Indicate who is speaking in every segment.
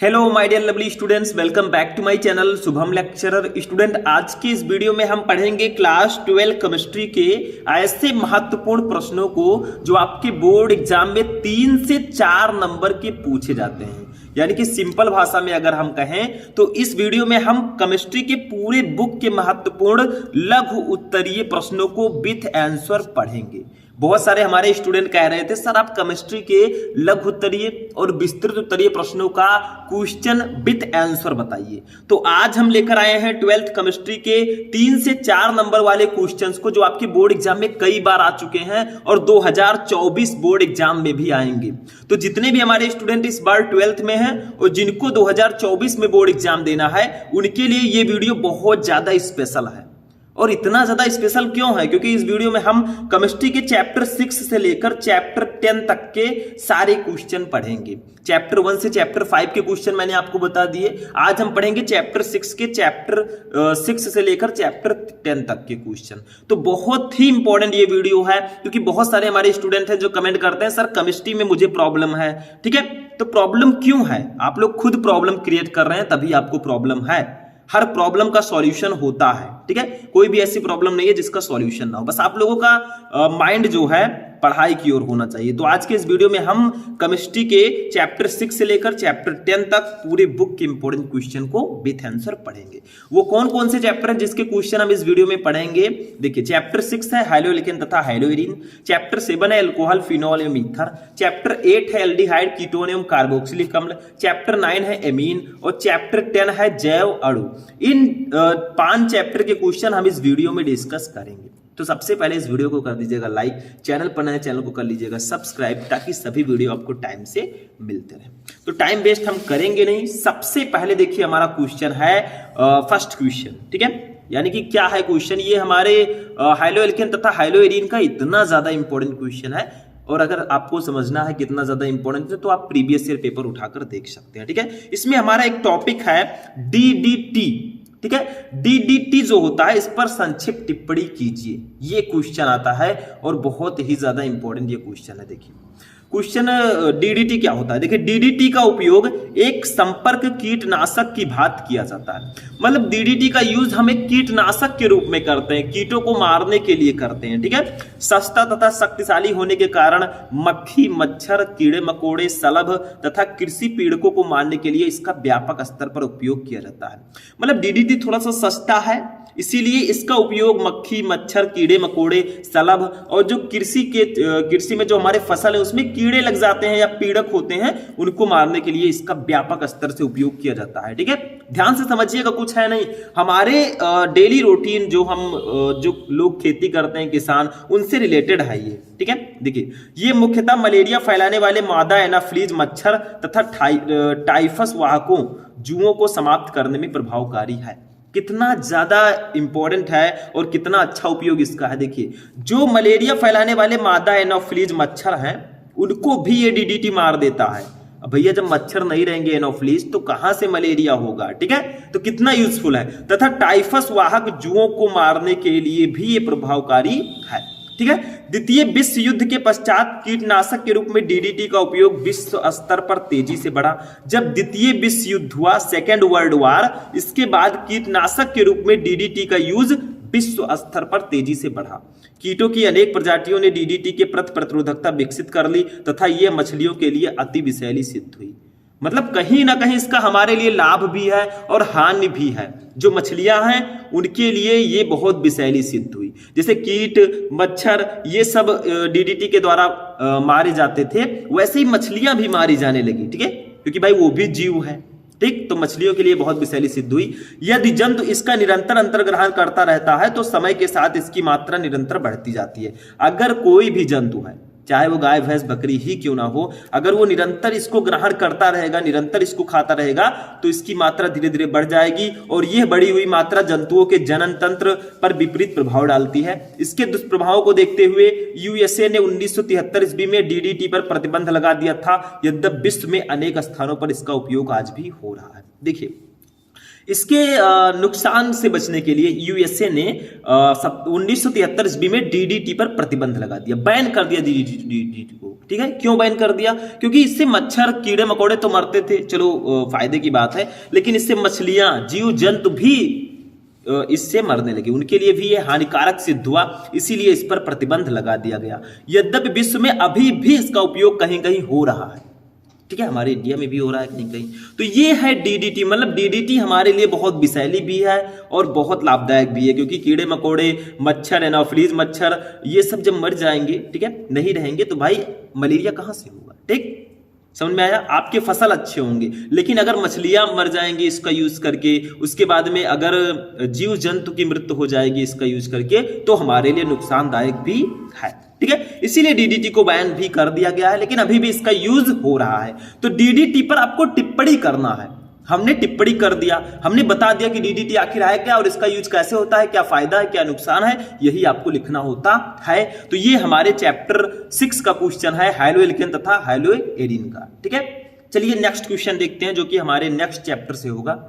Speaker 1: Hello my dear lovely students, welcome back to my channel Shubham lecturer. Student, आज की इस video में हम पढ़ेंगे क्लास 12 केमिस्ट्री के ऐसे महत्वपूर्ण प्रश्नों को जो आपके बोर्ड एग्जाम में 3 से 4 नंबर के पूछे जाते हैं। यानी कि सिंपल भाषा में अगर हम कहें तो इस वीडियो में हम केमिस्ट्री के पूरे बुक के महत्वपूर्ण लघु उत्तरीय प्रश्नों को विथ आंसर पढ़ेंगे। बहुत सारे हमारे स्टूडेंट कह रहे थे सर आप केमिस्ट्री के लघु उत्तरीय और विस्तृत उत्तरीय प्रश्नों का क्वेश्चन विथ आंसर बताइए। तो आज हम लेकर आए हैं 12th केमिस्ट्री के 3 से 4 नंबर वाले क्वेश्चंस को जो आपके बोर्ड एग्जाम में कई बार आ चुके हैं और 2024 बोर्ड एग्जाम में भी आएंगे। तो जितने भी हमारे स्टूडेंट इस बार 12th में हैं और जिनको 2024 में बोर्ड एग्जाम देना है उनके लिए ये वीडियो बहुत ज्यादा स्पेशल है। और इतना ज्यादा स्पेशल क्यों है? क्योंकि इस वीडियो में हम केमिस्ट्री के चैप्टर 6 से लेकर चैप्टर 10 तक के सारे क्वेश्चन पढ़ेंगे। चैप्टर 1 से चैप्टर 5 के क्वेश्चन मैंने आपको बता दिए। आज हम पढ़ेंगे चैप्टर 6 के चैप्टर 6 से लेकर चैप्टर 10 तक के क्वेश्चन। तो बहुत ही इंपॉर्टेंट ये वीडियो है क्योंकि बहुत सारे हमारे स्टूडेंट हैं जो कमेंट करते हैं सर केमिस्ट्री में मुझे प्रॉब्लम है। ठीक है, तो प्रॉब्लम क्यों है? आप लोग खुद प्रॉब्लम क्रिएट कर रहे हैं तभी आपको प्रॉब्लम है। हर प्रॉब्लम का सॉल्यूशन होता है। ठीक है, कोई भी ऐसी प्रॉब्लम नहीं है जिसका सॉल्यूशन ना हो। बस आप लोगों का माइंड जो है पढ़ाई की ओर होना चाहिए। तो आज के इस वीडियो में हम केमिस्ट्री के चैप्टर 6 से लेकर चैप्टर 10 तक पूरे बुक के इंपॉर्टेंट क्वेश्चन को विथ आंसर पढ़ेंगे। वो कौन कौन से चैप्टर हैं जिसके क्वेश्चन हम इस वीडियो में पढ़ेंगे? देखिए, चैप्टर 6 है हाइलोलिकेन तथा हाइलोएरिन, चैप्टर 7 है अल्कोहल, फिनॉल एवं ईथर, चैप्टर 8 है एल्डिहाइड, कीटोन एवं कार्बोक्सिलिक अम्ल, चैप्टर 9 है एमीन और चैप्टर 10 है जैव अणु। इन 5 चैप्टर के क्वेश्चन हम इस वीडियो में डिस्कस करेंगे। तो सबसे पहले इस वीडियो को कर दीजिएगा लाइक, चैनल पर नए चैनल को कर लीजिएगा सब्सक्राइब ताकि सभी वीडियो आपको टाइम से मिलते रहे। तो टाइम वेस्ट हम करेंगे नहीं। सबसे पहले देखिए हमारा क्वेश्चन है फर्स्ट क्वेश्चन। ठीक है, यानी कि क्या है क्वेश्चन? ये हमारे हाइलोएल्केन तथा हाइलोएरिन का इतना ज्यादा इंपॉर्टेंट क्वेश्चन है और अगर आपको समझना है कितना ज्यादा इंपॉर्टेंट है तो आप प्रीवियस ईयर पेपर उठाकर देख सकते हैं। ठीक है, इसमें हमारा एक टॉपिक है डीडीटी। ठीक है, डीडीटी जो होता है इस पर संक्षिप्त टिप्पणी कीजिए। ये क्वेश्चन आता है और बहुत ही ज्यादा इंपॉर्टेंट ये क्वेश्चन है। देखिए क्वेश्चन डीडीटी क्या होता है। देखिए डीडीटी का उपयोग एक संपर्क कीटनाशक की भांति किया जाता है। मतलब डीडीटी का यूज हम एक कीटनाशक के रूप में करते हैं, कीटों को मारने के लिए करते हैं। ठीक है, सस्ता तथा शक्तिशाली होने के कारण मक्खी, मच्छर, कीड़े मकोड़े, शलभ तथा कृषि पीड़कों को मारने के लिए इसका व्यापक स्तर पर उपयोग किया जाता है। मतलब डीडीटी थोड़ा सा सस्ता है इसीलिए इसका उपयोग मक्खी, मच्छर, कीड़े मकोड़े, शलभ और जो कृषि में जो हमारे फसल है उसमें कीड़े लग जाते हैं या पीड़क होते हैं उनको मारने के लिए इसका व्यापक स्तर से उपयोग किया जाता है। ठीक है, ध्यान से समझिएगा, कुछ है नहीं, हमारे डेली रूटीन जो लोग खेती करते हैं किसान उनसे रिलेटेड है ये। ठीक है, देखिए ये मुख्यतः मलेरिया फैलाने वाले मादा एनाफ्लीज मच्छर तथा टाइफस वाहकों जुओं को समाप्त करने में प्रभावकारी है। कितना ज्यादा इंपॉर्टेंट है और कितना अच्छा उपयोग इसका है। देखिए जो मलेरिया फैलाने वाले मादा एनाफ्लीज मच्छर हैं उनको भी ये डीडीटी मार देता है। अब भैया जब मच्छर नहीं रहेंगे एनाफ्लीज तो कहां से मलेरिया होगा? ठीक है, तो कितना यूजफुल है। तथा टाइफस वाहक जुओं को मारने के लिए भी ये प्रभावकारी है। ठीक है, द्वितीय विश्व युद्ध के पश्चात कीटनाशक के रूप में डीडीटी का उपयोग विश्व स्तर पर तेजी से बढ़ा। जब द्वितीय विश्व युद्ध हुआ, सेकेंड वर्ल्ड वॉर, इसके बाद कीटनाशक के रूप में डीडीटी का यूज विश्व स्तर पर तेजी से बढ़ा। कीटों की अनेक प्रजातियों ने डीडीटी के प्रति प्रतिरोधकता विकसित कर ली तथा यह मछलियों के लिए अति विषैली सिद्ध हुई। मतलब कहीं ना कहीं इसका हमारे लिए लाभ भी है और हानि भी है। जो मछलियां हैं उनके लिए ये बहुत विषैली सिद्ध हुई। जैसे कीट, मच्छर ये सब डीडीटी के द्वारा मारे जाते थे, वैसे ही मछलियां भी मारी जाने लगी। ठीक है, क्योंकि भाई वो भी जीव है। ठीक, तो मछलियों के लिए बहुत विषैली सिद्ध हुई। यदि जंतु इसका निरंतर अंतर्ग्रहण करता रहता है तो समय के साथ इसकी मात्रा निरंतर बढ़ती जाती है। अगर कोई भी जंतु है, चाहे वो गाय, भैंस, बकरी ही क्यों ना हो, अगर वो निरंतर इसको ग्रहण करता रहेगा, निरंतर इसको खाता रहेगा तो इसकी मात्रा धीरे धीरे बढ़ जाएगी और यह बढ़ी हुई मात्रा जंतुओं के जनन तंत्र पर विपरीत प्रभाव डालती है। इसके दुष्प्रभावों को देखते हुए यूएसए ने 1973 ईस्वी में डीडीटी पर प्रतिबंध लगा दिया था। यद्यपि विश्व में अनेक स्थानों पर इसका उपयोग आज भी हो रहा है। देखिए इसके नुकसान से बचने के लिए यूएसए ने 1973 ईस्वी में डीडीटी पर प्रतिबंध लगा दिया, बैन कर दिया डीडीटी को। ठीक है, क्यों बैन कर दिया? क्योंकि इससे मच्छर कीड़े मकोड़े तो मरते थे, चलो फायदे की बात है, लेकिन इससे मछलियां जीव जंतु भी इससे मरने लगे, उनके लिए भी ये हानिकारक सिद्ध हुआ, इसीलिए इस पर प्रतिबंध लगा दिया गया। यद्यपि विश्व में अभी भी इसका उपयोग कहीं कहीं हो रहा है, ठीक है, हमारे इंडिया में भी हो रहा है कहीं कहीं। तो ये है डीडीटी, मतलब डीडीटी हमारे लिए बहुत विषैली भी है और बहुत लाभदायक भी है, क्योंकि कीड़े मकोड़े, मच्छर, एनोफिलीज मच्छर, ये सब जब मर जाएंगे, ठीक है, नहीं रहेंगे, तो भाई मलेरिया कहां से होगा? ठीक, समझ में आया? आपके फसल अच्छे होंगे, लेकिन अगर मछलियां मर जाएंगी इसका यूज करके, उसके बाद में अगर जीव जंतु की मृत्यु हो जाएगी इसका यूज करके, तो हमारे लिए नुकसानदायक भी है। ठीक है, इसीलिए डीडीटी को बैन भी कर दिया गया है, लेकिन अभी भी इसका यूज हो रहा है। तो डीडीटी पर आपको टिप्पणी करना है, हमने टिप्पणी कर दिया, हमने बता दिया कि डीडीटी आखिर है क्या और इसका यूज कैसे होता है, क्या फायदा है, क्या नुकसान है, यही आपको लिखना होता है। तो ये हमारे चैप्टर 6 का क्वेश्चन है, हाइलोएल्केन तथा हाइलोएरिन का। ठीक है, चलिए नेक्स्ट क्वेश्चन देखते हैं, जो कि हमारे नेक्स्ट चैप्टर से होगा।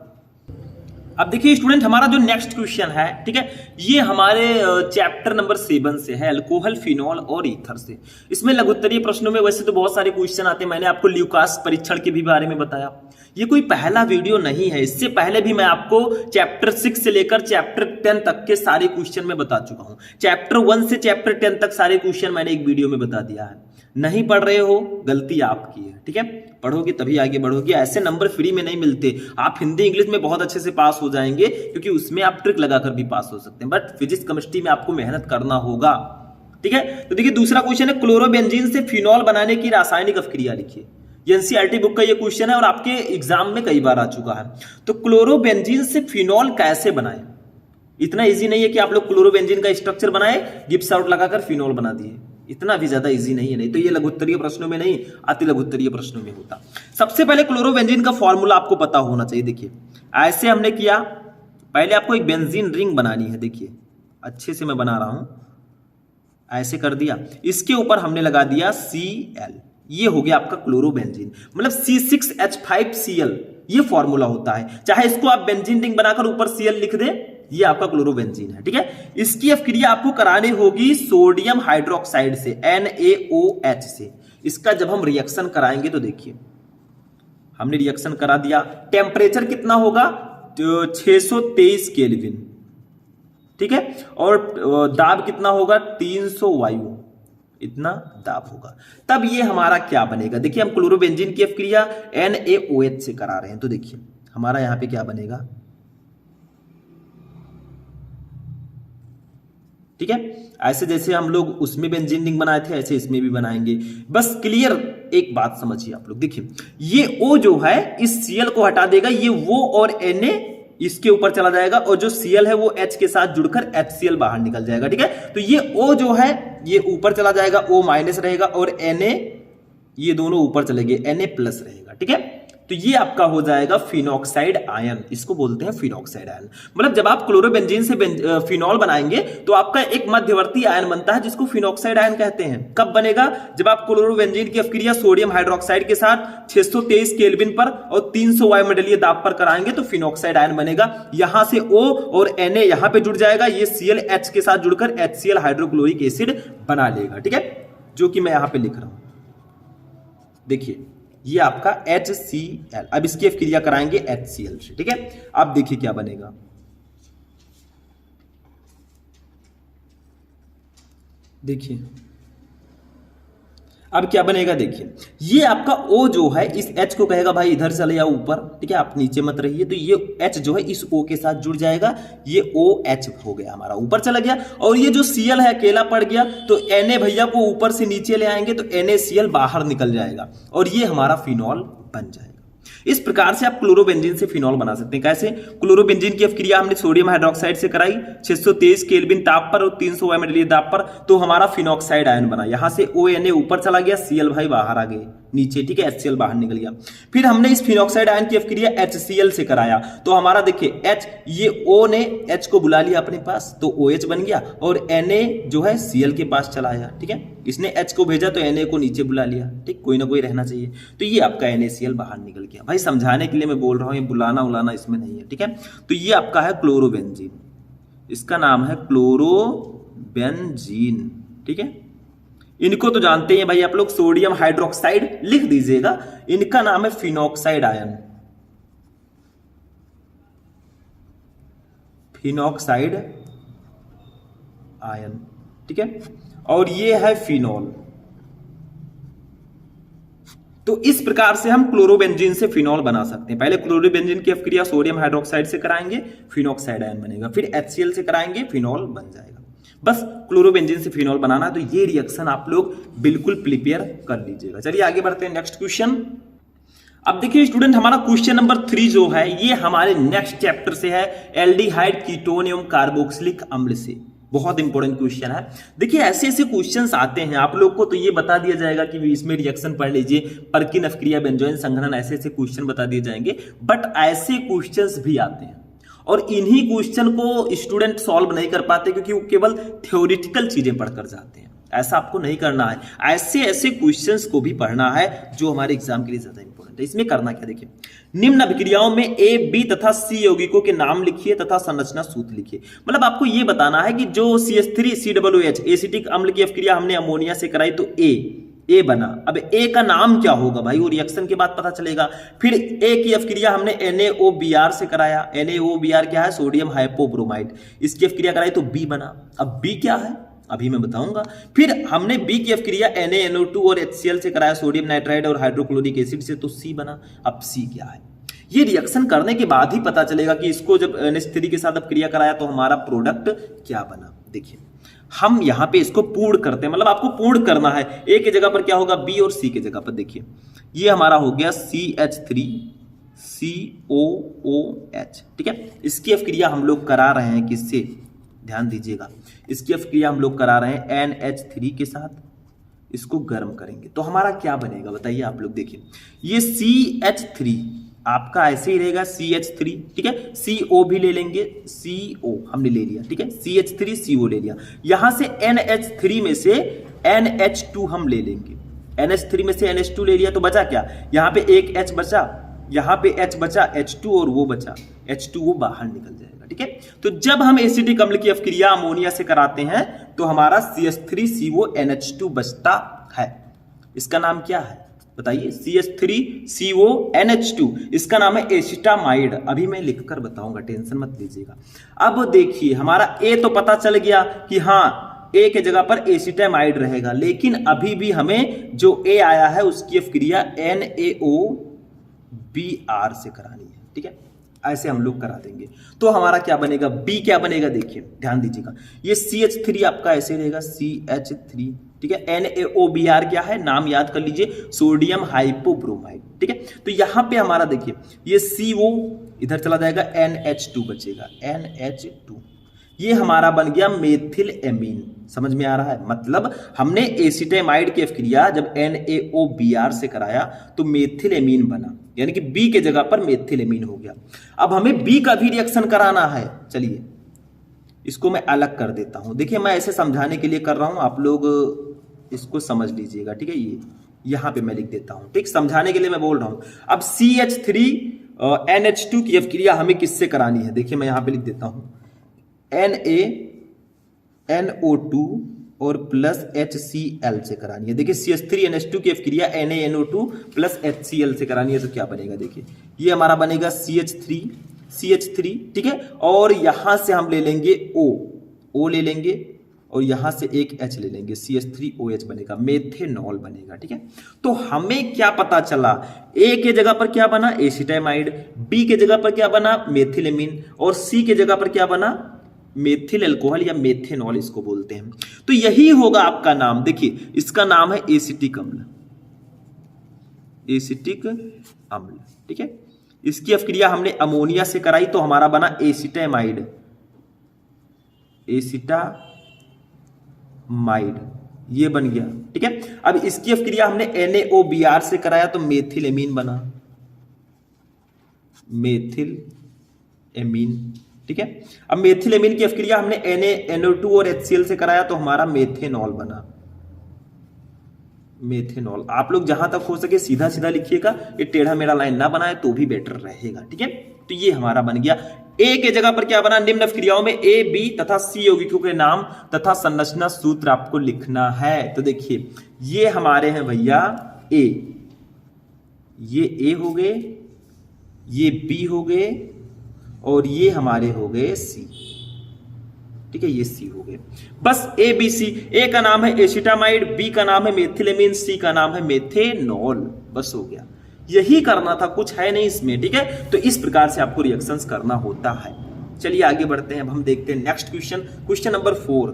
Speaker 1: अब देखिए स्टूडेंट, हमारा जो नेक्स्ट क्वेश्चन है, ठीक है, ये हमारे चैप्टर नंबर 7 से है, अल्कोहल, फिनॉल और ईथर से। इसमें लघुत्तरीय प्रश्नों में वैसे तो बहुत सारे क्वेश्चन आते हैं, मैंने आपको ल्यूकास परीक्षण के भी बारे में बताया। ये कोई पहला वीडियो नहीं है, इससे पहले भी मैं आपको चैप्टर 6 से लेकर चैप्टर 10 तक के सारे क्वेश्चन में बता चुका हूं। चैप्टर 1 से चैप्टर 10 तक सारे क्वेश्चन मैंने एक वीडियो में बता दिया है। नहीं पढ़ रहे हो, गलती आपकी है। ठीक है, पढ़ोगे तभी आगे बढ़ोगे, ऐसे नंबर फ्री में नहीं मिलते। आप हिंदी इंग्लिश में बहुत अच्छे से पास हो जाएंगे, क्योंकि उसमें आप ट्रिक लगाकर भी पास हो सकते हैं, बट फिजिक्स केमिस्ट्री में आपको मेहनत करना होगा। ठीक है, तो देखिए दूसरा क्वेश्चन है, क्लोरोबेंजीन से फिनॉल बनाने की रासायनिक अभिक्रिया लिखिए। एनसीईआरटी बुक का ये क्वेश्चन है और आपके एग्जाम में कई बार आ चुका है। तो क्लोरोबेंजीन से फिनॉल कैसे बनाए? इतना इजी नहीं है कि आप लोग क्लोरोबेंजीन का स्ट्रक्चर बनाए, गिब्स आउट लगाकर फिनॉल बना दिए, इतना भी ज्यादा इजी नहीं है। नहीं तो ये लघुत्तरीय प्रश्नों में नहीं, अति लघुत्तरीय प्रश्नों में होता। सबसे पहले क्लोरोबेंजीन का फॉर्मूला आपको पता होना चाहिए। देखिए ऐसे हमने किया, पहले आपको एक बेंजीन रिंग बनानी है। देखिए अच्छे से मैं बना रहा हूं, ऐसे कर दिया, इसके ऊपर हमने लगा दिया Cl, ये हो गया आपका क्लोरोबेंजीन, मतलब C6H5Cl, ये फॉर्मूला होता है। चाहे इसको आप बेंजीन रिंग बनाकर ऊपर Cl लिख दे, ये आपका क्लोरोबेंजीन है। ठीक है, इसकी अभिक्रिया आपको करानी होगी सोडियम हाइड्रोक्साइड से, NaOH से। इसका जब हम रिएक्शन कराएंगे तो देखिए हमने रिएक्शन करा दिया, टेम्परेचर कितना होगा, 623 केल्विन। ठीक है, और दाब कितना होगा, 300 वायु, इतना दाब होगा। तब ये हमारा क्या बनेगा, देखिए हम क्लोरोबेंजीन की अभिक्रिया NaOH से करा रहे हैं, तो देखिए हमारा यहां पे क्या बनेगा। ठीक है, ऐसे जैसे हम लोग उसमें बेंजीन रिंग बनाए थे, ऐसे इसमें भी बनाएंगे। बस क्लियर एक बात समझिए आप लोग, देखिए ये O जो है इस Cl को हटा देगा, ये वो और Na इसके ऊपर चला जाएगा, और जो Cl है वो H के साथ जुड़कर HCl बाहर निकल जाएगा। ठीक है, तो ये O जो है ये ऊपर चला जाएगा, O माइनस रहेगा, और Na ये दोनों ऊपर चलेंगे, Na प्लस रहेगा। ठीक है, तो ये आपका हो जाएगा फिनॉक्साइड आयन, इसको बोलते हैं फिनॉक्साइड आयन। मतलब जब आप क्लोरोबेंजीन से फिनॉल बनाएंगे तो आपका एक मध्यवर्ती आयन बनता है, जिसको फिनॉक्साइड आयन कहते हैं। कब बनेगा, जब आप क्लोरोबेंजीन की अभिक्रिया सोडियम हाइड्रोक्साइड के साथ 623 केल्विन पर और 300 वायुमंडलीय दाब पर कराएंगे तो फिनॉक्साइड आयन बनेगा। यहां से O और Na यहां पर जुड़ जाएगा, ये ClH के साथ जुड़कर HCl हाइड्रोक्लोरिक एसिड बना लेगा। ठीक है, जो कि मैं यहां पर लिख रहा हूं, देखिए ये आपका HCl। अब इसकी अभिक्रिया कराएंगे HCl से। ठीक है, अब देखिए क्या बनेगा, देखिए अब क्या बनेगा, देखिए ये आपका O जो है इस H को कहेगा भाई इधर चले जाओ ऊपर। ठीक है, आप नीचे मत रहिए, तो ये H जो है इस O के साथ जुड़ जाएगा, ये OH हो गया हमारा, ऊपर चला गया। और ये जो Cl है अकेला पड़ गया, तो Na भैया को ऊपर से नीचे ले आएंगे तो NaCl बाहर निकल जाएगा, और ये हमारा फिनॉल बन जाएगा। इस प्रकार से आप क्लोरोबेंजीन से फिनॉल बना सकते हैं। कैसे, क्लोरोबेंजीन की अभिक्रिया हमने सोडियम हाइड्रोक्साइड से कराई 623 केल्विन ताप पर और 300 वायुमंडलीय दाब पर, तो हमारा फिनॉक्साइड आयन बना। यहां से ONa ऊपर चला गया, Cl भाई बाहर आ गए, नीचे, ठीक है, HCl बाहर निकल गया। फिर हमने इस फिनॉक्साइड आयन की अभिक्रिया HCl से कराया तो हमारा देखिए H, ये O ने H को बुला लिया अपने पास तो OH बन गया और Na जो है Cl के पास चला आया, ठीक है, इसने H को भेजा तो Na को नीचे बुला लिया, ठीक, कोई ना कोई रहना चाहिए, तो ये आपका NaCl बाहर निकल गया। भाई समझाने के लिए मैं बोल रहा हूँ, ये बुलाना उलाना इसमें नहीं है, ठीक है। तो ये आपका है क्लोरोबेंजीन, इसका नाम है क्लोरोबेंजीन, ठीक है। इनको तो जानते हैं भाई आप लोग, सोडियम हाइड्रोक्साइड लिख दीजिएगा, इनका नाम है फिनॉक्साइड आयन, फिनॉक्साइड आयन, ठीक है, और ये है फिनॉल। तो इस प्रकार से हम क्लोरोबेंजीन से फिनॉल बना सकते हैं। पहले क्लोरोबेंजीन की अभिक्रिया सोडियम हाइड्रोक्साइड से कराएंगे, फिनॉक्साइड आयन बनेगा, फिर HCl से कराएंगे, फिनॉल बन जाएगा। बस क्लोरोबेंजीन से फिनॉल बनाना है, तो ये रिएक्शन आप लोग बिल्कुल प्रिपेयर कर लीजिएगा। चलिए आगे बढ़ते हैं, नेक्स्ट क्वेश्चन। अब देखिए स्टूडेंट, हमारा क्वेश्चन नंबर 3 जो है ये हमारे नेक्स्ट चैप्टर से है, एल्डिहाइड, कीटोन एवं कार्बोक्सिलिक अम्ल से। बहुत इंपॉर्टेंट क्वेश्चन है। देखिए ऐसे ऐसे क्वेश्चंस आते हैं आप लोग को, तो ये बता दिया जाएगा कि इसमें रिएक्शन पढ़ लीजिए, पर्किन अभिक्रिया, बेंजोइन संघनन, ऐसे ऐसे क्वेश्चन बता दिए जाएंगे। बट ऐसे क्वेश्चंस भी आते हैं और इन्हीं क्वेश्चन को स्टूडेंट सॉल्व नहीं कर पाते क्योंकि वो केवल थ्योरेटिकल चीजें पढ़कर जाते हैं। ऐसा आपको नहीं करना है, ऐसे ऐसे क्वेश्चंस को भी पढ़ना है जो हमारे एग्जाम के लिए ज्यादा इंपॉर्टेंट है। इसमें करना क्या, देखिए निम्न अभिक्रियाओं में A, B तथा C यौगिकों के नाम लिखिए तथा संरचना सूत्र लिखिए। मतलब आपको ये बताना है कि जो CH3COOH एसिटिक अम्ल की अभिक्रिया हमने अमोनिया से कराई तो ए बना। अब ए का नाम क्या होगा भाई, वो रिएक्शन के बाद पता चलेगा। फिर ए की अभिक्रिया हमने NaOBr से कराया, NaOBr क्या है, सोडियम हाइपोब्रोमाइड, इसकी अभिक्रिया कराई तो बी बना। अब बी क्या है अभी मैं बताऊंगा। फिर हमने बी की अभिक्रिया NaNO2 और HCl से कराया, सोडियम नाइट्राइड और हाइड्रोक्लोरिक एसिड से, तो सी बना। अब सी क्या है, ये रिएक्शन करने के बाद ही पता चलेगा कि इसको जब NH3 के साथ अभिक्रिया कराया तो हमारा प्रोडक्ट क्या बना। देखिए हम यहां पे इसको पूर्ण करते हैं, मतलब आपको पूर्ण करना है। ए की जगह पर क्या होगा, बी, और सी की जगह पर देखिए ये हमारा हो गया CH3COOH, ठीक है। इसकी अभिक्रिया हम लोग करा रहे हैं किससे, ध्यान दीजिएगा, इसकी अभिक्रिया हम लोग करा रहे हैं NH3 के साथ, इसको गर्म करेंगे तो हमारा क्या बनेगा बताइए आप लोग। देखिए ये CH3 आपका ऐसे ही रहेगा CH3, ठीक है, CO भी ले लेंगे, CO हमने ले लिया, ठीक है, CH3CO ले लिया। यहां से NH3 में से NH2 हम ले लेंगे, NH3 में से NH2 ले लिया तो बचा क्या, यहां पे एक H बचा, यहां पे H बचा, H2 और वो बचा H2, वो बाहर निकल जाएगा, ठीक है। तो जब हम एसिटिक अम्ल की अभिक्रिया अमोनिया से कराते हैं तो हमारा CH3CONH2 बचता है। इसका नाम क्या है बताइए, CH3CONH2, इसका नाम है एसिटामाइड। अभी मैं लिखकर बताऊंगा, टेंशन मत लीजिएगा। अब देखिए हमारा ए तो पता चल गया कि हाँ ए के जगह पर एसिटामाइड रहेगा, लेकिन अभी भी हमें जो ए आया है उसकी अभिक्रिया NaOBr से करानी है, ठीक है, ऐसे हम लोग करा देंगे तो हमारा क्या बनेगा, बी क्या बनेगा, देखिए ध्यान दीजिएगा, ये CH3 आपका ऐसे रहेगा CH3, ठीक है, NaOBr क्या है, नाम याद कर लीजिए, सोडियम हाइपोब्रोमाइड, ठीक है। तो यहां पे हमारा देखिए ये CO इधर चला जाएगा, NH2 बचेगा, NH2, ये हमारा बन गया मेथिल एमीन। समझ में आ रहा है, मतलब हमने एसिटामाइड की अभिक्रिया जब NaOBr से कराया तो मेथिल एमीन बना, यानी कि बी के जगह पर मेथिल एमीन हो गया। अब हमें बी का भी रिएक्शन कराना है, चलिए इसको मैं अलग कर देता हूं। देखिए मैं ऐसे समझाने के लिए कर रहा हूं, आप लोग इसको समझ लीजिएगा, ठीक है, ये यहां पे मैं लिख देता हूं, ठीक, समझाने के लिए मैं बोल रहा हूं। अब CH3NH2 की अभिक्रिया हमें किससे करानी है, देखिए मैं यहां पे लिख देता हूं NaNO2 और प्लस HCl से करानी है। देखिए CH3NH2 की अभिक्रिया NaNO2 प्लस HCl से करानी है तो क्या बनेगा, देखिए ये हमारा बनेगा CH3, ठीक है, और यहां से हम ले लेंगे O ले लेंगे और यहां से एक H ले लेंगे, CH3OH बनेगा, मेथेनॉल बनेगा, ठीक है। तो हमें क्या पता चला, A के जगह पर क्या बना, एसिटामाइड, B के जगह पर क्या बना, मेथिलेमीन, और C के जगह पर क्या बना, मेथिल अल्कोहल या मेथेनॉल इसको बोलते हैं। तो यही होगा आपका नाम, देखिए इसका नाम है एसिटिक अम्ल, एसिटिक अम्ल, ठीक है। इसकी अभिक्रिया हमने अमोनिया से कराई तो हमारा बना एसिटामाइड, एसिटामाइड, ये बन गया, ठीक है। अब इसकी अभिक्रिया हमने NaOBr से कराया तो मेथिल एमीन बना, मेथिल एमीन, ठीक है। अब मेथिल एमीन की अभिक्रिया हमने NaNO2 और HCl से कराया तो हमारा मेथेनॉल बना, मेथेनॉल। आप लोग जहां तक हो सके सीधा सीधा लिखिएगा, ये टेढ़ा मेढ़ा लाइन ना बनाए तो भी बेटर रहेगा, ठीक है। तो ये हमारा बन गया। ए के जगह पर क्या बना, निम्न अभिक्रियाओं में ए, बी तथा सी यौगिकों के नाम तथा संरचना सूत्र आपको लिखना है। तो देखिए ये हमारे हैं भैया ए, ये ए हो गए, ये बी हो गए और ये हमारे हो गए सी, ठीक है, ये सी हो गए। बस ए बी सी, ए का नाम है एसिटामाइड, बी का नाम है मेथिलेमीन, सी का नाम है मेथेनॉल, बस हो गया। यही करना था, कुछ है नहीं इसमें, ठीक है। तो इस प्रकार से आपको रिएक्शंस करना होता है। चलिए आगे बढ़ते हैं, अब हम देखते हैं नेक्स्ट क्वेश्चन, क्वेश्चन नंबर 4।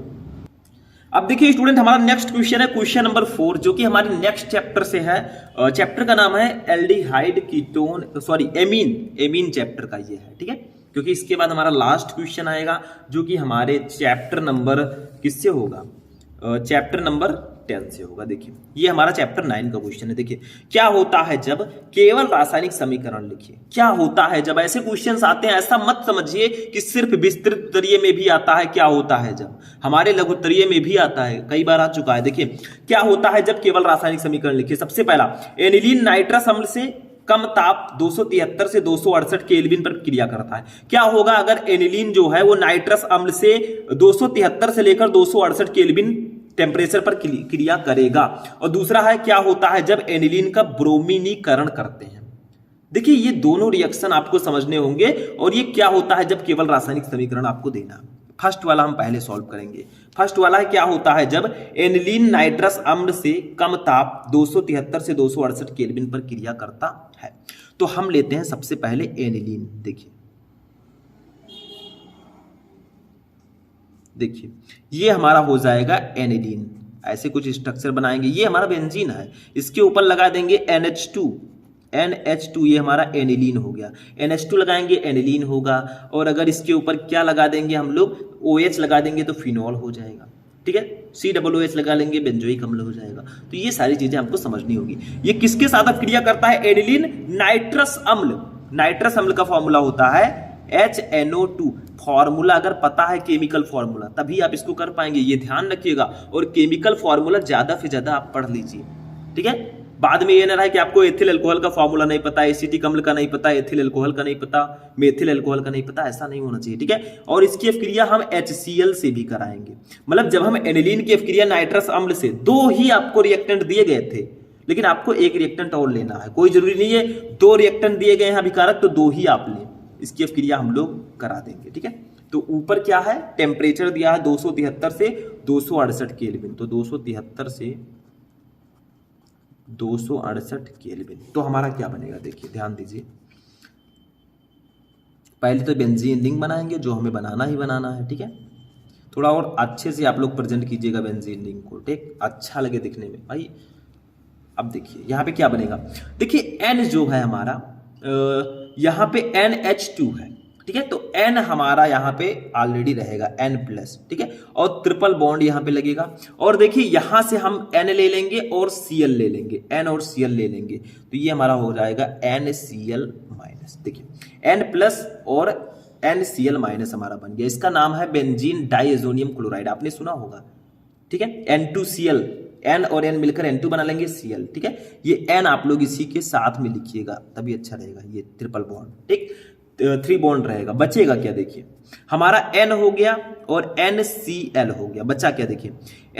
Speaker 1: अब देखिए स्टूडेंट, हमारा नेक्स्ट क्वेश्चन है क्वेश्चन नंबर 4, जो कि हमारे नेक्स्ट चैप्टर से है। चैप्टर का नाम है aldehyde ketone, sorry amine chapter का ये है, ठीक है। क्योंकि इसके बाद हमारा लास्ट क्वेश्चन आएगा जो कि हमारे चैप्टर नंबर किससे होगा, चैप्टर नंबर 10 से होगा। देखिए ये हमारा चैप्टर 9 का क्वेश्चन है। देखिए क्या होता है जब केवल रासायनिक समीकरण लिखिए, क्या होता है जब ऐसे क्वेश्चंस आते हैं। ऐसा मत समझिए कि सिर्फ विस्तृत तरीये में भी आता है, क्या होता है जब, हमारे लघुत्तरीय में भी आता है, कई बार आ चुका है। देखिए क्या होता है जब केवल रासायनिक समीकरण लिखिए। सबसे पहला, एनिलीन नाइट्रस अम्ल से कम ताप 273 से 268 केल्विन पर क्रिया करता है। क्या होगा अगर एनिलीन जो है वो नाइट्रस अम्ल से 273 से लेकर 268 केल्विन टेम्परेचर पर क्रिया करेगा। और दूसरा है, क्या होता है जब एनिलीन का ब्रोमीनीकरण करते हैं। देखिए ये दोनों रिएक्शन आपको समझने होंगे, और ये क्या होता है जब केवल रासायनिक समीकरण आपको देना। फर्स्ट वाला हम पहले सॉल्व करेंगे। फर्स्ट वाला है, क्या होता है जब एनिलीन नाइट्रस अम्ल से कम ताप 273 से 268 केल्विन पर क्रिया करता है। तो हम लेते हैं सबसे पहले एनिलीन। देखिए ये हमारा हो जाएगा एनिलीन, ऐसे कुछ स्ट्रक्चर बनाएंगे। ये हमारा बेंजीन है, इसके ऊपर लगा देंगे NH2, ये हमारा एनिलीन हो गया। NH2 लगाएंगे, एनिलीन होगा। और अगर इसके ऊपर क्या लगा देंगे हम लोग, OH लगा देंगे तो फिनॉल हो जाएगा, ठीक है। COOH लगा लेंगे, बेंजोइक अम्ल हो जाएगा। तो ये सारी चीजें आपको समझनी होगी। ये किसके साथ क्रिया करता है, एनिलीन नाइट्रस अम्ल। नाइट्रस अम्ल का फॉर्मूला होता है HNO2। फॉर्मूला अगर पता है केमिकल फॉर्मूला, तभी आप इसको कर पाएंगे, ये ध्यान रखिएगा। और केमिकल फॉर्मूला ज्यादा से ज्यादा आप पढ़ लीजिए, ठीक है। बाद में ये ना रहा है कि आपको एथिल अल्कोहल का फॉर्मूला नहीं पता, एसिटिक अम्ल का नहीं पता, एथिल अल्कोहल का नहीं पता, मेथिल अल्कोहल का नहीं पता, ऐसा नहीं होना चाहिए, ठीक है। और इसकी अभिक्रिया हम HCl से भी कराएंगे। मतलब जब हम एनिलीन की अभिक्रिया नाइट्रस अम्ल से, 2 ही आपको रिएक्टेंट दिए गए थे, लेकिन आपको एक रिएक्टेंट और लेना है। कोई जरूरी नहीं है 2 रिएक्टेंट दिए गए हैं अभिकारक तो 2 ही आप लें, इसकी अभिक्रिया हम लोग करा देंगे, ठीक है। तो ऊपर क्या है, टेम्परेचर दिया है 273 से 268 केल्विन, तो 273 से 268 केल्विन। तो हमारा क्या बनेगा, देखिए ध्यान दीजिए। पहले तो बेंजीन रिंग बनाएंगे, जो हमें बनाना ही बनाना है, ठीक है। थोड़ा और अच्छे से आप लोग प्रेजेंट कीजिएगा बेंजीन रिंग को, ठीक, अच्छा लगे दिखने में भाई। अब देखिए यहाँ पे क्या बनेगा, देखिए N जो है हमारा, यहाँ पे NH2 है, ठीक है। तो N हमारा यहाँ पे ऑलरेडी रहेगा N+, ठीक है। और ट्रिपल बॉन्ड यहाँ पे लगेगा। और देखिए यहाँ से हम N ले लेंगे और Cl ले लेंगे, N और Cl ले लेंगे, तो ये हमारा हो जाएगा NCl-। देखिए N+ और NCl- हमारा बन गया। इसका नाम है बेंजीन डाइएजोनियम क्लोराइड, आपने सुना होगा, ठीक है। N2Cl, N और N मिलकर N2 बना लेंगे Cl, ठीक है। ये N आप लोग इसी के साथ में लिखिएगा तभी अच्छा रहेगा, ये ट्रिपल बॉन्ड, ठीक। 3 बॉन्ड रहेगा। बचेगा क्या, देखिए हमारा N हो गया और NCl हो गया। बचा क्या, देखिए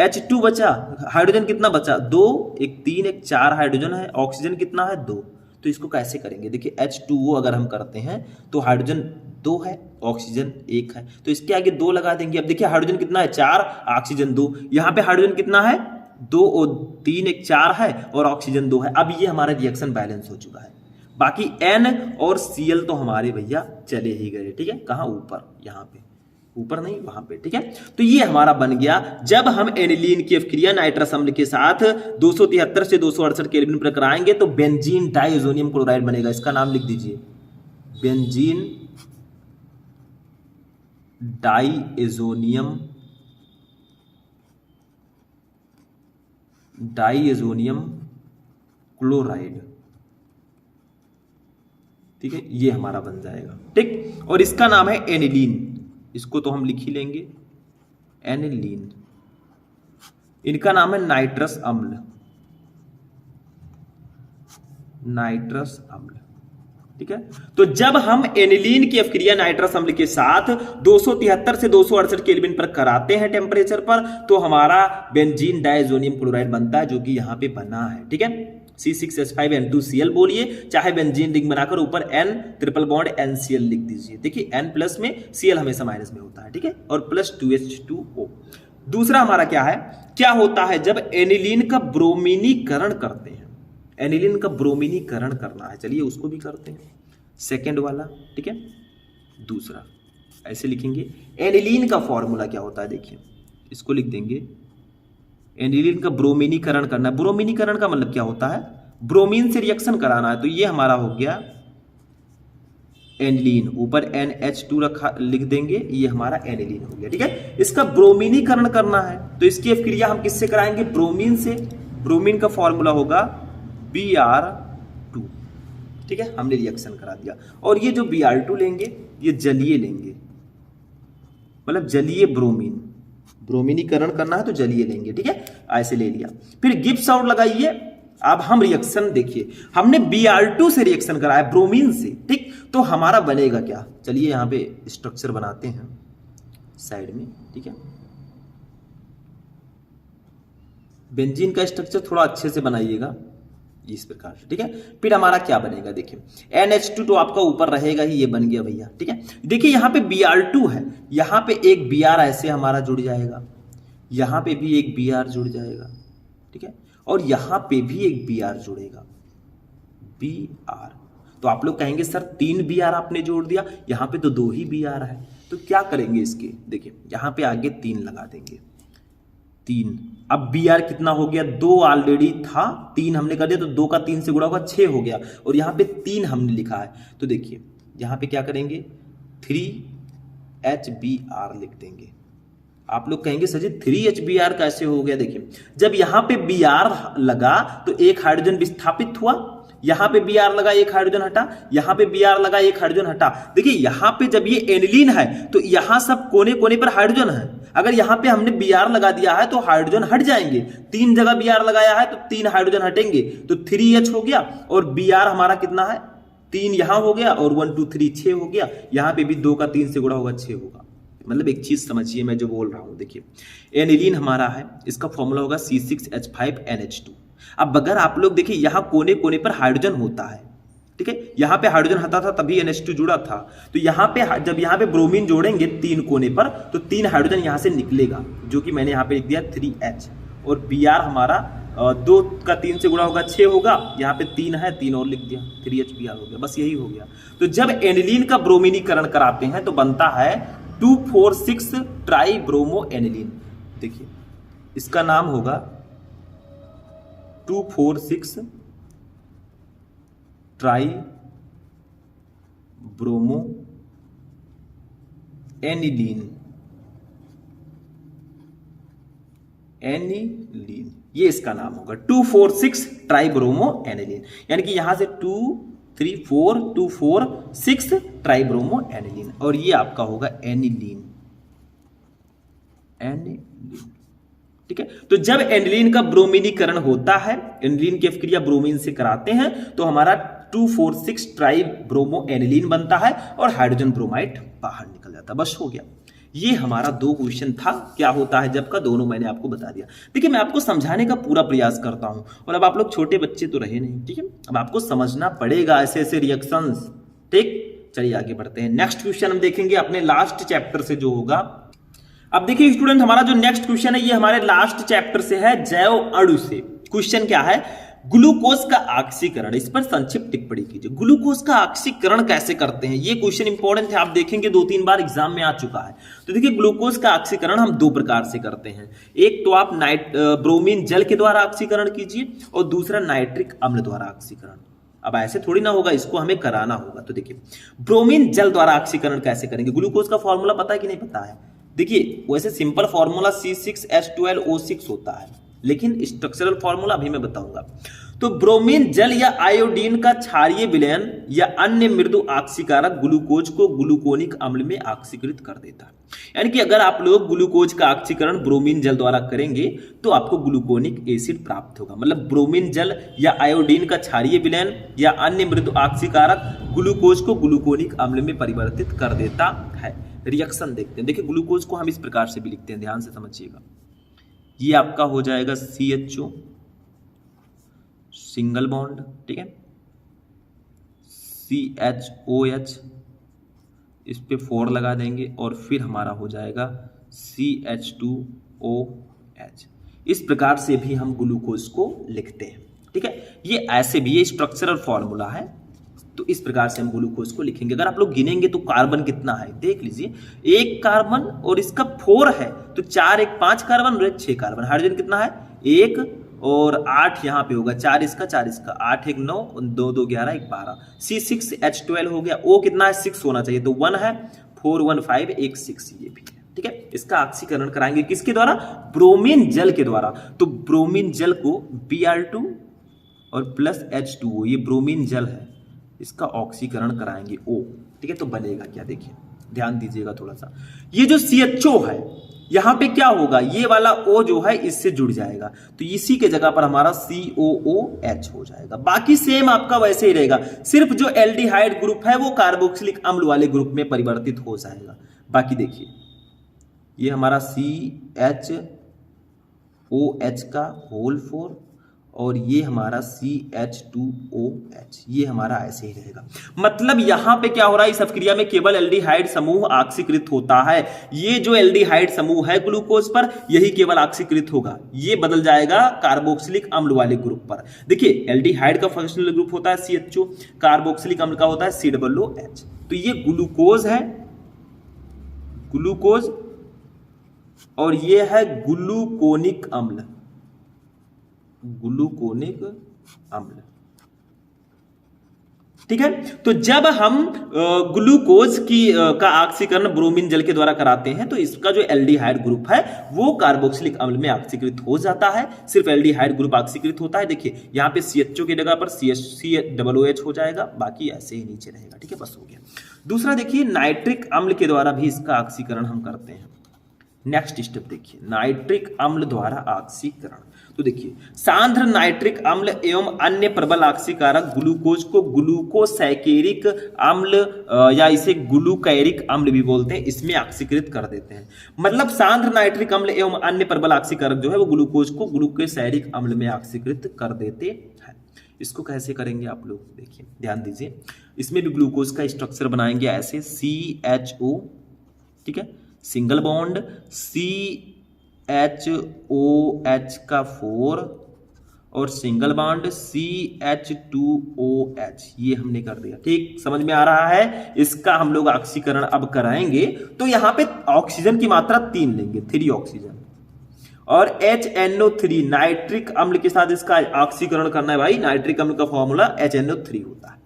Speaker 1: H2 बचा। हाइड्रोजन कितना बचा, 2, 1 3 1 4 हाइड्रोजन है। ऑक्सीजन कितना है, 2। तो इसको कैसे करेंगे, देखिए H2O अगर हम करते हैं तो हाइड्रोजन 2 है, ऑक्सीजन 1 है, तो इसके आगे 2 लगा देंगे। अब देखिए हाइड्रोजन कितना है, 4, ऑक्सीजन 2। यहाँ पे हाइड्रोजन कितना है, 2 और 3 1 4 है और ऑक्सीजन 2 है। अब ये हमारा रिएक्शन बैलेंस हो चुका है। बाकी N और Cl तो हमारे भैया चले ही गए, ठीक है। कहाँ, ऊपर, यहाँ पे, ऊपर नहीं वहां पे, ठीक है। तो ये हमारा बन गया जब हम एनिलीन की अभिक्रिया नाइट्रस अम्ल के साथ 273 से 268 केल्विन पर कराएंगे तो बेंजीन डाइएजोनियम क्लोराइड बनेगा। इसका नाम लिख दीजिए, बेंजीन डाइएजोनियम डाइएजोनियम क्लोराइड, ठीक है, ये हमारा बन जाएगा, ठीक। और इसका नाम है एनिलीन, इसको तो हम लिख ही लेंगे एनिलीन। इनका नाम है नाइट्रस अम्ल, नाइट्रस अम्ल, ठीक है। तो जब हम एनिलीन की अभिक्रिया नाइट्रस अम्ल के साथ 273 से 268 केल्विन पर कराते हैं टेम्परेचर पर, तो हमारा बेंजीन डाइएजोनियम क्लोराइड बनता है, जो कि यहां पे बना है, ठीक है। C6H5N2Cl बोलिए, चाहे बेंजीन रिंग बनाकर ऊपर N ट्रिपल बॉन्ड NCl लिख दीजिए। देखिए N प्लस में Cl हमेशा माइनस में होता है, ठीक है, और प्लस 2H2O। दूसरा हमारा क्या है, क्या होता है जब एनिलीन का ब्रोमीनीकरण करते हैं, एनिलीन का ब्रोमीनीकरण करना है, चलिए उसको भी करते हैं, सेकेंड वाला, ठीक है। दूसरा ऐसे लिखेंगे, एनिलीन का फॉर्मूला क्या होता है, देखिए इसको लिख देंगे, एनिलीन का ब्रोमीनीकरण करना है। ब्रोमीनीकरण का मतलब क्या होता है, ब्रोमीन से रिएक्शन कराना है, तो ये हमारा हो गया एनिलीन, ऊपर NH2 रखा लिख देंगे, ये हमारा एनिलीन हो गया, ठीक है। इसका ब्रोमीनीकरण करना है, तो इसकी अभिक्रिया हम किससे कराएंगे, ब्रोमीन से। ब्रोमीन का फॉर्मूला होगा Br2, ठीक है, हमने रिएक्शन करा दिया। और ये जो Br2 लेंगे, ये जलीय लेंगे, मतलब जलीय ब्रोमीन, ब्रोमीनीकरण करना है तो जलीय लेंगे, ठीक है, ऐसे ले लिया। फिर गिब्स आउट लगाइए। अब हम रिएक्शन देखिए, हमने Br2 से रिएक्शन कराया ब्रोमीन से, ठीक, तो हमारा बनेगा क्या, चलिए यहां पे स्ट्रक्चर बनाते हैं साइड में, ठीक है। बेंजीन का स्ट्रक्चर थोड़ा अच्छे से बनाइएगा इस प्रकार से, ठीक है। फिर हमारा क्या बनेगा, देखिए NH2 तो आपका ऊपर रहेगा ही, ये बन गया भैया, ठीक है। देखिए यहाँ पे Br2 है, यहाँ पे एक Br ऐसे हमारा जुड़ जाएगा, यहाँ पे भी एक Br जुड़ जाएगा, ठीक है, और यहाँ पे भी एक Br जुड़ेगा, Br। तो आप लोग कहेंगे सर 3 Br आपने जोड़ दिया, यहाँ पे तो 2 ही Br है, तो क्या करेंगे इसके, देखिए यहाँ पे आगे 3 लगा देंगे, 3। अब Br कितना हो गया, 2 ऑलरेडी था, 3 हमने कर दिया, तो 2 का 3 से गुणा होगा 6 हो गया, और यहाँ पे 3 हमने लिखा है, तो देखिए यहाँ पे क्या करेंगे, 3HBr लिख देंगे। आप लोग कहेंगे सर जी 3HBr कैसे हो गया, देखिए जब यहाँ पे Br लगा तो एक हाइड्रोजन विस्थापित हुआ, यहाँ पे Br लगा एक हाइड्रोजन हटा, यहाँ पे Br लगा एक हाइड्रोजन हटा। देखिए यहाँ पे जब ये एनिलीन है तो यहाँ सब कोने कोने पर हाइड्रोजन है, अगर यहाँ पे हमने Br लगा दिया है तो हाइड्रोजन हट जाएंगे, 3 जगह Br लगाया है तो 3 हाइड्रोजन हटेंगे, तो 3H हो गया, और Br हमारा कितना है, 3 यहां हो गया, और 1 2 3 6 हो गया, यहाँ पे भी 2 का 3 से गुणा होगा 6 होगा। मतलब एक चीज समझिए मैं जो बोल रहा हूं, देखिए एनिलीन हमारा है, इसका फॉर्मूला होगा C6H5NH2। अब अगर आप लोग देखिए यहाँ कोने कोने पर हाइड्रोजन होता है, ठीक है, यहाँ पे हाइड्रोजन हटा था तभी NH2 जुड़ा था, तो यहाँ पे जब यहाँ पे ब्रोमीन जोड़ेंगे 3 कोने पर तो 3 हाइड्रोजन यहाँ से निकलेगा, जो कि मैंने यहाँ पे लिख दिया 3H, और Br हमारा 2 का 3 से गुणा होगा 6 होगा, यहाँ पे 3 है, 3 और लिख दिया, 3HBr हो गया, बस यही हो गया। तो जब एनिलीन का ब्रोमीनीकरण कराते हैं तो बनता है 2,4,6 ट्राई ब्रोमो एनिलीन। देखिए इसका नाम होगा 2,4,6 ट्राई ब्रोमो एनिलीन, एनिलीन ये इसका नाम होगा 2,4,6 ट्राई ब्रोमो एनिलीन, यानी कि यहां से 2 3 4 2 4 6 ट्राई ब्रोमो एनिलीन, और ये आपका होगा एनिलीन, एनिलीन, ठीक है। तो जब एनिलीन का ब्रोमीनीकरण होता है, एनिलीन की अभिक्रिया ब्रोमीन से कराते हैं, तो हमारा 2,4,6 ट्राई ब्रोमो एनिलीन बनता है और हाइड्रोजन ब्रोमाइड बाहर निकल जाता है, बस हो गया। ये हमारा 2 क्वेश्चन था, क्या होता है जब का, दोनों मैंने आपको बता दिया। देखिए मैं आपको समझाने का पूरा प्रयास करता हूं, और अब आप लोग छोटे बच्चे तो रहे नहीं, ठीक है, अब आपको समझना पड़ेगा ऐसे ऐसे रिएक्शंस, ठीक। चलिए आगे बढ़ते हैं, नेक्स्ट क्वेश्चन हम देखेंगे अपने लास्ट चैप्टर से जो होगा। अब देखिए स्टूडेंट, हमारा जो नेक्स्ट क्वेश्चन है ये हमारे लास्ट चैप्टर से है, जैव अणु से। क्वेश्चन क्या है, ग्लूकोज का ऑक्सीकरण, इस पर संक्षिप्त टिप्पणी कीजिए। ग्लूकोज का ऑक्सीकरण कैसे करते हैं, ये क्वेश्चन इंपॉर्टेंट है, आप देखेंगे 2-3 बार एग्जाम में आ चुका है। तो देखिए ग्लूकोज का ऑक्सीकरण हम 2 प्रकार से करते हैं, एक तो आप ब्रोमीन जल के द्वारा ऑक्सीकरण कीजिए, और दूसरा नाइट्रिक अम्ल द्वारा ऑक्सीकरण। अब ऐसे थोड़ी ना होगा, इसको हमें कराना होगा। तो देखिए ब्रोमीन जल द्वारा ऑक्सीकरण कैसे करेंगे, ग्लूकोज का फॉर्मूला पता है कि नहीं पता है, देखिए वैसे सिंपल फॉर्मूला C6H12O6 होता है, लेकिन स्ट्रक्चरल फॉर्मूला अभी मैं बताऊंगा। तो ब्रोमीन जल या आयोडीन का क्षारीय विलयन या अन्य मृदु ऑक्सीकारक ग्लूकोज को ग्लूकोनिक अम्ल में ऑक्सीकृत कर देता है। यानी कि अगर आप लोग ग्लूकोज का ऑक्सीकरण ब्रोमीन जल द्वारा करेंगे तो आपको ग्लूकोनिक एसिड प्राप्त होगा। मतलब ब्रोमीन जल या आयोडीन का क्षारीय विलयन या अन्य मृदु ऑक्सीकारक ग्लूकोज को ग्लूकोनिक अम्ल में परिवर्तित कर देता है। रिएक्शन देखते हैं। देखिए ग्लूकोज को हम इस प्रकार से भी लिखते हैं, ध्यान से समझिएगा। ये आपका हो जाएगा CHO सिंगल बॉन्ड, ठीक है, CHOH इस पे 4 लगा देंगे और फिर हमारा हो जाएगा CH2OH। इस प्रकार से भी हम ग्लूकोज को लिखते हैं, ठीक है। ये ऐसे भी ये स्ट्रक्चरल फॉर्मूला है, तो इस प्रकार से हम ग्लूकोज को लिखेंगे। अगर आप लोग गिनेंगे तो कार्बन कितना है देख लीजिए, 1 कार्बन और इसका 4 है तो 4 1 5 कार्बन और 6 कार्बन। हाइड्रोजन कितना है 1 और 8 यहाँ पे होगा, 4 इसका 8 1 9 2 2 11 1 12। C6H12 हो गया। O कितना है 6 होना चाहिए तो 1 है, 4 1 5 1 6 ये भी है, ठीक है। इसका ऑक्सीकरण कराएंगे किसके द्वारा, ब्रोमीन जल के द्वारा। तो ब्रोमीन जल को Br2 और प्लस H2O, ये ब्रोमीन जल है, इसका ऑक्सीकरण कराएंगे O, ठीक है। तो बनेगा क्या देखिए, ध्यान दीजिएगा थोड़ा सा। ये जो CHO है यहां पे क्या होगा, ये वाला O जो है इससे जुड़ जाएगा तो इसी के जगह पर हमारा COOH हो जाएगा। बाकी सेम आपका वैसे ही रहेगा, सिर्फ जो एल्डिहाइड ग्रुप है वो कार्बोक्सिलिक अम्ल वाले ग्रुप में परिवर्तित हो जाएगा। बाकी देखिए ये हमारा CHOH का होल 4 और ये हमारा CH2OH, ये हमारा ऐसे ही रहेगा। मतलब यहां पे क्या हो रहा है, इस अपक्रिया में केवल एल्डिहाइड समूह ऑक्सीकृत होता है। ये जो एल्डिहाइड समूह है ग्लूकोज पर यही केवल ऑक्सीकृत होगा, ये बदल जाएगा कार्बोक्सिलिक अम्ल वाले ग्रुप पर। देखिए एल्डिहाइड का फंक्शनल ग्रुप होता है CHO, कार्बोक्सिलिक अम्ल का होता है COOH। तो ये ग्लूकोज है, ग्लूकोज, और ये है ग्लूकोनिक अम्ल, ग्लूकोनिक अम्ल, ठीक है। तो जब हम ग्लूकोज का ऑक्सीकरण ब्रोमीन जल के द्वारा कराते हैं तो इसका जो एल्डिहाइड ग्रुप है वो कार्बोक्सिलिक अम्ल में ऑक्सीकृत हो जाता है। सिर्फ एल्डिहाइड ग्रुप ऑक्सीकृत होता है। देखिए यहाँ पे CHO की जगह पर COOH हो जाएगा, बाकी ऐसे ही नीचे रहेगा, ठीक है। बस हो गया। दूसरा देखिए नाइट्रिक अम्ल के द्वारा भी इसका ऑक्सीकरण हम करते हैं। नेक्स्ट स्टेप देखिए, नाइट्रिक अम्ल द्वारा ऑक्सीकरण। तो देखिए सांद्र नाइट्रिक अम्ल एवं अन्य प्रबल ऑक्सीकारक ग्लूकोज को ग्लूकोसैकेरिक अम्ल या इसे ग्लूकैरिक अम्ल भी बोलते हैं, इसमें ऑक्सीकृत कर देते हैं। मतलब सांद्र नाइट्रिक अम्ल एवं अन्य प्रबल ऑक्सीकारक जो है वो ग्लूकोज को ग्लूकोसैरिक अम्ल में ऑक्सीकृत कर देते हैं। इसको कैसे करेंगे आप लोग देखिए, ध्यान दीजिए। इसमें भी ग्लूकोज का स्ट्रक्चर बनाएंगे ऐसे, CHO, ठीक है, सिंगल बॉन्ड CHOH का 4 और सिंगल बॉन्ड CH2OH, ये हमने कर दिया, ठीक। समझ में आ रहा है। इसका हम लोग ऑक्सीकरण अब कराएंगे तो यहां पे ऑक्सीजन की मात्रा 3 लेंगे, 3 ऑक्सीजन, और HNO3 नाइट्रिक अम्ल के साथ इसका ऑक्सीकरण करना है भाई। नाइट्रिक अम्ल का फॉर्मूला HNO3 होता है।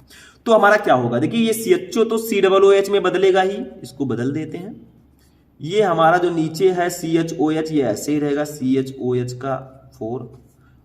Speaker 1: तो हमारा क्या होगा देखिए, ये CHO तो COOH में बदलेगा ही, इसको बदल देते हैं। ये हमारा जो नीचे है CHOH ये ऐसे ही रहेगा, CHOH का 4,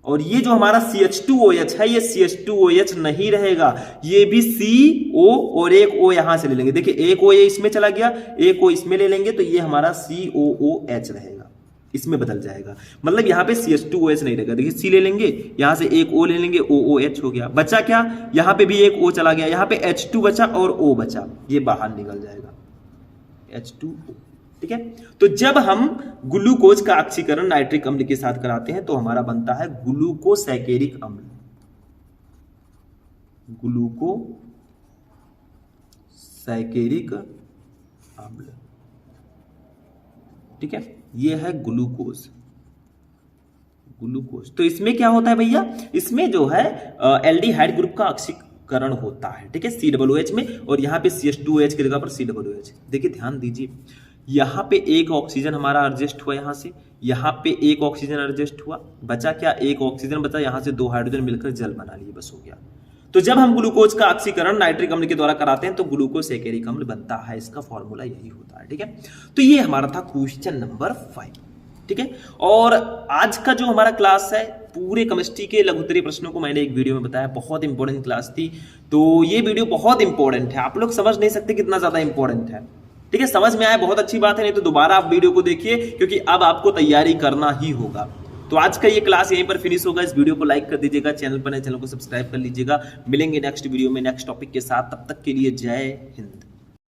Speaker 1: और ये जो हमारा CH2OH है ये CH2OH नहीं रहेगा, ये भी CO और एक O यहां से ले लेंगे। देखिए एक O ये इसमें चला गया, एक O इसमें ले लेंगे तो ये हमारा COOH रहेगा, इसमें बदल जाएगा। मतलब यहाँ पे CH2OH नहीं रहेगा। देखिए C ले लेंगे, यहां से एक O ले लेंगे, OOH हो गया। बचा क्या, यहाँ पे भी एक O चला गया, यहाँ पे H2 बचा और O बचा, ये बाहर निकल जाएगा H2O, ठीक है। तो जब हम ग्लूकोज का ऑक्सीकरण नाइट्रिक अम्ल के साथ कराते हैं तो हमारा बनता है ग्लूकोसैकेरिक अम्ल, ग्लूकोसैकेरिक अम्ल, ठीक है। ये है ग्लूकोज, ग्लूकोज। तो इसमें क्या होता है भैया, इसमें जो है एल्डिहाइड ग्रुप का ऑक्सीकरण होता है, ठीक है, COOH में, और यहाँ पे CH2OH की जगह पर COOH। देखिए ध्यान दीजिए, यहाँ पे एक ऑक्सीजन हमारा एडजस्ट हुआ, यहाँ से यहाँ पे एक ऑक्सीजन एडजस्ट हुआ, बचा क्या, एक ऑक्सीजन बचा, यहाँ से 2 हाइड्रोजन मिलकर जल बना लिए, बस हो गया। तो जब हम ग्लूकोज का ऑक्सीकरण नाइट्रिक अम्ल के द्वारा कराते हैं तो ग्लूकोसैकेरिक अम्ल बनता है, इसका फॉर्मूला यही होता है, ठीक है। तो ये हमारा था क्वेश्चन नंबर 5, ठीक है। और आज का जो हमारा क्लास है, पूरे केमिस्ट्री के लघुत्तरीय प्रश्नों को मैंने एक वीडियो में बताया, बहुत इंपॉर्टेंट क्लास थी। तो ये वीडियो बहुत इंपॉर्टेंट है, आप लोग समझ नहीं सकते कितना ज्यादा इंपॉर्टेंट है। ठीक है, समझ में आया बहुत अच्छी बात है, नहीं तो दोबारा आप वीडियो को देखिए, क्योंकि अब आपको तैयारी करना ही होगा। तो आज का ये क्लास यहीं पर फिनिश होगा। इस वीडियो को लाइक कर दीजिएगा, चैनल पर नए चैनल को सब्सक्राइब कर लीजिएगा। मिलेंगे नेक्स्ट वीडियो में नेक्स्ट टॉपिक के साथ, तब तक के लिए जय हिंद।